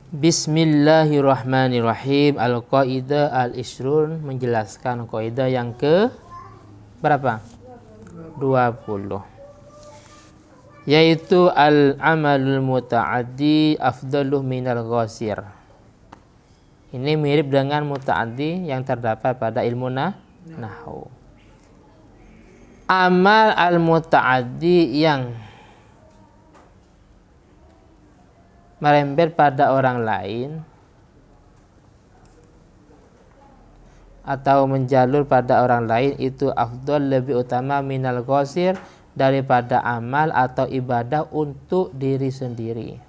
Bismillahirrahmanirrahim. Al-Qaidah al-Ishrun menjelaskan kaidah yang ke berapa? 20. Yaitu al-amalul muta'addi afdaluh minal ghasir. Ini mirip dengan muta'addi yang terdapat pada ilmu nahwu. Amal al-muta'addi yang merembet pada orang lain atau menjalur pada orang lain itu afdal, lebih utama minal ghasir, daripada amal atau ibadah untuk diri sendiri.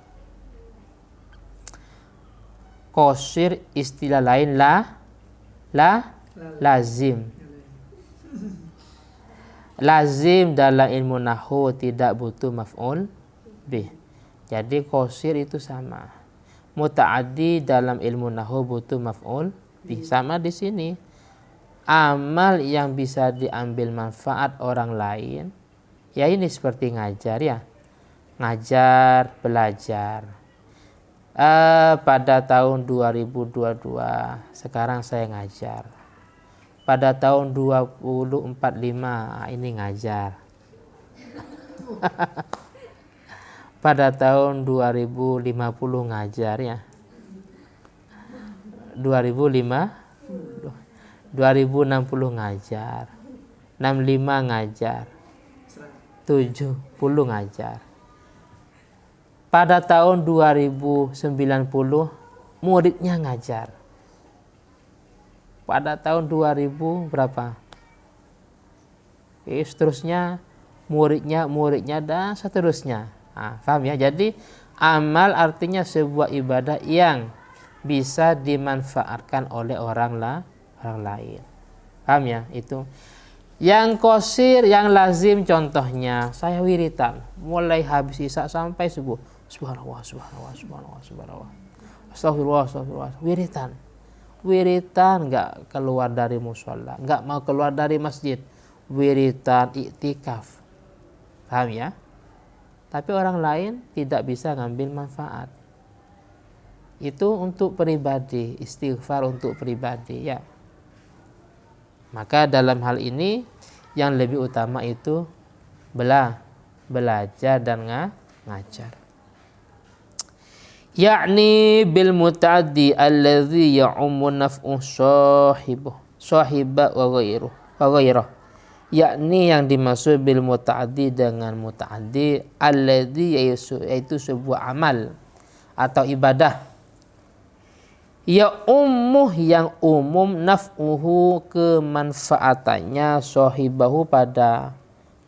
Qasir istilah lain lazim. Lazim dalam ilmu nahwu tidak butuh maf'ul bih. Jadi qasir itu sama. Muta'addi dalam ilmu nahwu butuh maf'ul bih. Sama di sini. Amal yang bisa diambil manfaat orang lain, ya ini seperti ngajar ya. Ngajar, belajar. Pada tahun 2022 sekarang saya ngajar. Pada tahun 2045 ini ngajar. Pada tahun 2050 ngajar ya. 2060 ngajar. 65 ngajar. 70 ngajar. Pada tahun 2090 muridnya ngajar. Pada tahun 2000 berapa? Seterusnya muridnya dan seterusnya. Paham ya? Jadi amal artinya sebuah ibadah yang bisa dimanfaatkan oleh orang lain. Paham ya? Itu. Yang qasir, yang lazim contohnya saya wiritan mulai habis isya sampai subuh. Subhanallah, subhanallah, subhanallah, subhanallah. Astagfirullah, astagfirullah. Wiritan enggak keluar dari musholla, enggak mau keluar dari masjid. Wiritan iktikaf. Paham ya? Tapi orang lain tidak bisa ngambil manfaat. Itu untuk pribadi, istighfar untuk pribadi ya. Maka dalam hal ini yang lebih utama itu belajar dan ngajar. Yakni bil muta'addi alladzi ya'ummu naf'u sahiba wa ghairuh. Yakni yang dimaksud bil muta'addi dengan muta'addi alladzi yaitu sebuah amal atau ibadah ya yang umum naf'uhu, kemanfaatannya, sahibahu pada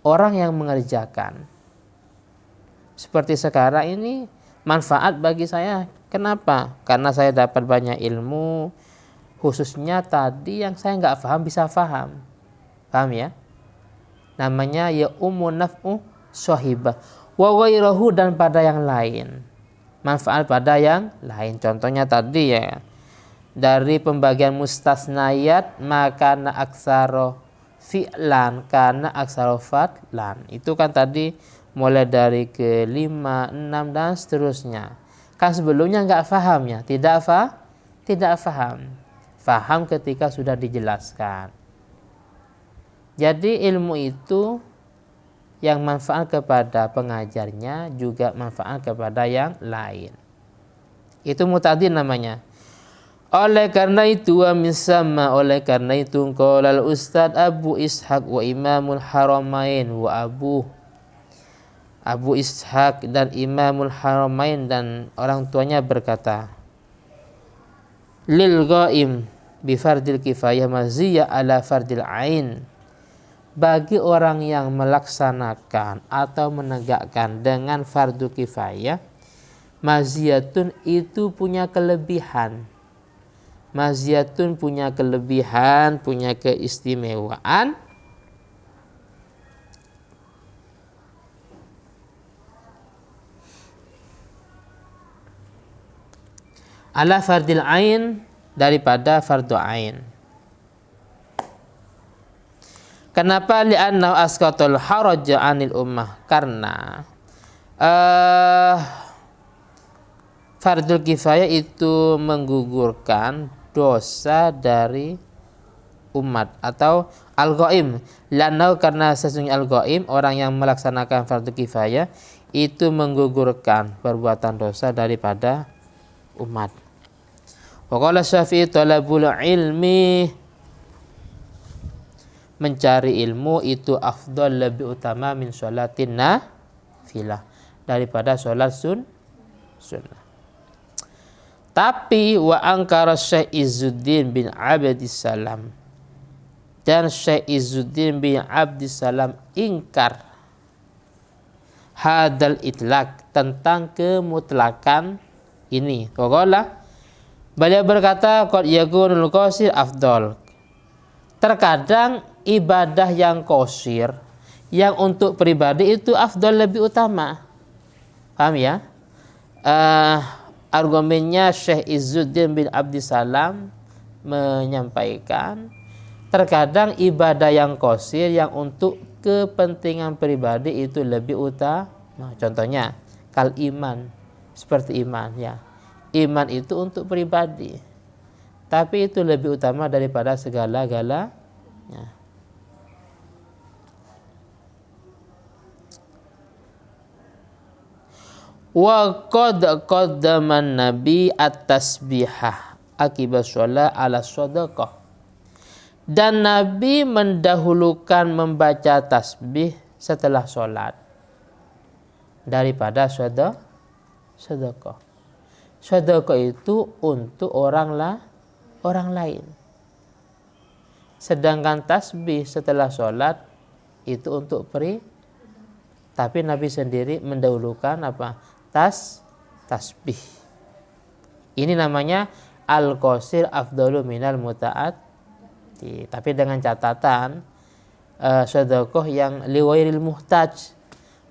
orang yang mengerjakan. Seperti sekarang ini manfaat bagi saya. Kenapa? Karena saya dapat banyak ilmu, khususnya tadi yang saya nggak paham bisa paham. Paham ya? Namanya ya naf'u sahibah wa ghairahu, dan pada yang lain. Manfaat pada yang lain. Contohnya tadi ya, dari pembagian mustasnayat maka na aksaro fi'lan kana aksaro fadlan. Itu kan tadi mulai dari ke 5, 6 dan seterusnya. Kan sebelumnya nggak paham ya, tidak paham. Paham ketika sudah dijelaskan. Jadi ilmu itu yang manfaat kepada pengajarnya juga manfaat kepada yang lain. Itu muta'addi namanya. Oleh karena itu oleh karena itu qala al-Ustaz Abu Ishaq wa Imamul Haramain wa Abu Ishaq dan Imamul Haramain dan orang tuanya berkata, lil ghaim bi fardil kifayah maziyah ala fardil ain. Bagi orang yang melaksanakan atau menegakkan dengan fardu kifayah, maziyatun itu punya kelebihan. Maziyatun punya kelebihan, punya keistimewaan. Ala fardil ain, daripada fardu ain. Kenapa? Li'annahu asqatul haraja 'anil ummah. Karena fardul kifayah itu menggugurkan dosa dari umat atau al-ghaim. Lanau karena sesungguhnya al-ghaim orang yang melaksanakan fardhu kifayah itu menggugurkan perbuatan dosa daripada umat. Wa qala Syafi'i talabul ilmi, mencari ilmu itu afdal lebih utama min sholatin nafilah daripada sholat sunnah. Tapi wa angkara Syekh Izzuddin bin Abdissalam, dan Syekh Izzuddin bin Abdissalam ingkar hadal itlaq, tentang kemutlakan ini. Waqala, beliau berkata qad yakunul qasir afdal, terkadang ibadah yang qasir yang untuk pribadi itu afdal lebih utama. Paham ya? Argumennya Syekh Izzuddin bin Abdissalam menyampaikan terkadang ibadah yang qasir yang untuk kepentingan pribadi itu lebih utama. Contohnya kal iman, seperti iman ya. Iman itu untuk pribadi, tapi itu lebih utama daripada segala-galanya. Wa qad qaddaman nabi at-tasbihah akibat sholat ala shadaqah, dan Nabi mendahulukan membaca tasbih setelah sholat daripada sedekah. Sedekah itu untuk orang lain, sedangkan tasbih setelah sholat itu untuk tapi Nabi sendiri mendahulukan apa? Tasbih. Ini namanya al-qasir afdalu minal muta'addi. Tapi dengan catatan sedekah yang liwairil muhtaj,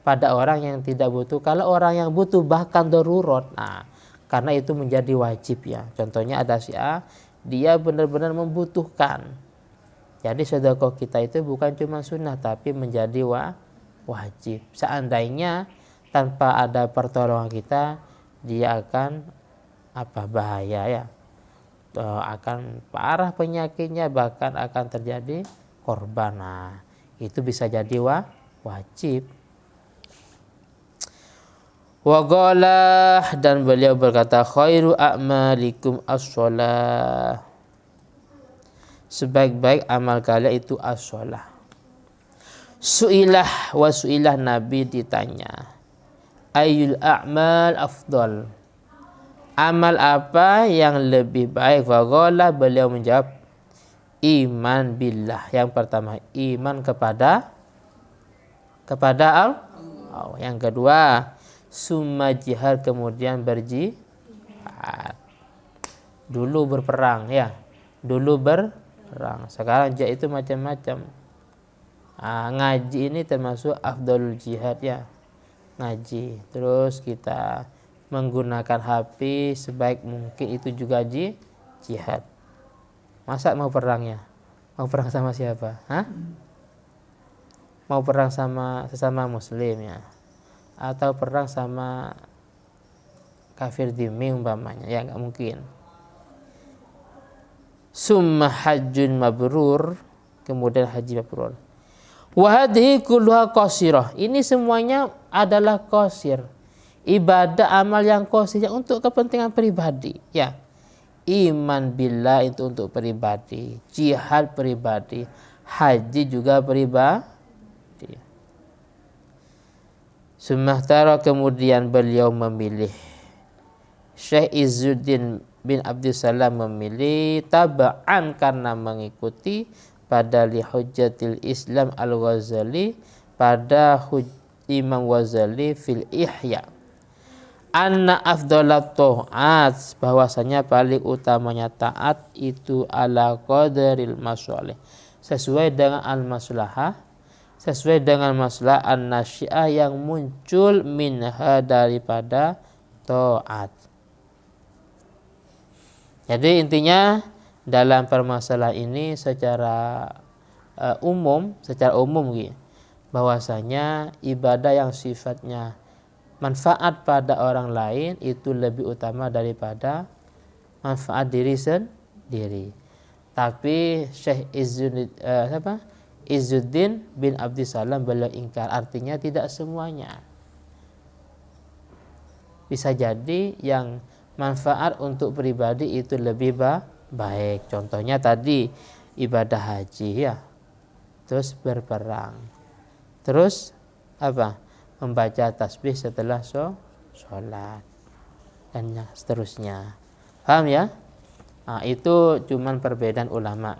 pada orang yang tidak butuh. Kalau orang yang butuh bahkan darurat, nah karena itu menjadi wajib ya. Contohnya ada si A, dia benar-benar membutuhkan. Jadi sedekah kita itu bukan cuma sunnah tapi menjadi wajib. Seandainya tanpa ada pertolongan kita, dia akan bahaya ya. Akan parah penyakitnya, bahkan akan terjadi korban. Nah, itu bisa jadi wajib. Wa qala, dan beliau berkata khairu a'malikum as-shalah, sebaik-baik amal kalian itu as-shalah. Su'ilah wa su'ilah, Nabi ditanya ayyul a'mal afdal, amal apa yang lebih baik? Wa qala, beliau menjawab iman billah, yang pertama iman kepada Allah. Yang kedua summa jihad, kemudian berjihad. Dulu berperang ya, sekarang jihad itu macam-macam. Ngaji ini termasuk afdalul jihad ya, ngaji. Terus kita menggunakan HP sebaik mungkin, itu juga jihad. Masa mau perangnya? Mau perang sama siapa? Mau perang sama sesama muslim ya, atau perang sama kafir dhimmi umpamanya, ya nggak mungkin. Summa hajjun mabrur, kemudian haji mabrur. Wa hadhihi kulluha qasirah, ini semuanya adalah qasir. Ibadah amal yang qasir yang untuk kepentingan pribadi ya. Iman billah itu untuk pribadi, jihad pribadi, haji juga pribadi. Sumahtara, kemudian beliau memilih, Syekh Izzuddin bin Abdissalam memilih taba'an, karena mengikuti pada li hujjatil Islam al-Ghazali, pada Imam Ghazali fil Ihya, anna afdalat ta'at, bahwasanya paling utamanya taat itu ala qadaril masalih, sesuai dengan al-maslahah, sesuai dengan masalah an-nasyi'ah yang muncul minha, daripada ta'at. Jadi intinya dalam permasalahan ini secara umum gitu, bahwasanya ibadah yang sifatnya manfaat pada orang lain itu lebih utama daripada manfaat diri sendiri. Tapi Syekh Izzuddin bin Abdissalam beliau ingkar, artinya tidak semuanya. Bisa jadi yang manfaat untuk pribadi itu lebih baik. Contohnya tadi ibadah haji ya, terus berperang, terus membaca tasbih setelah sholat dan yang seterusnya. Paham ya? Nah, itu cuman perbedaan ulama.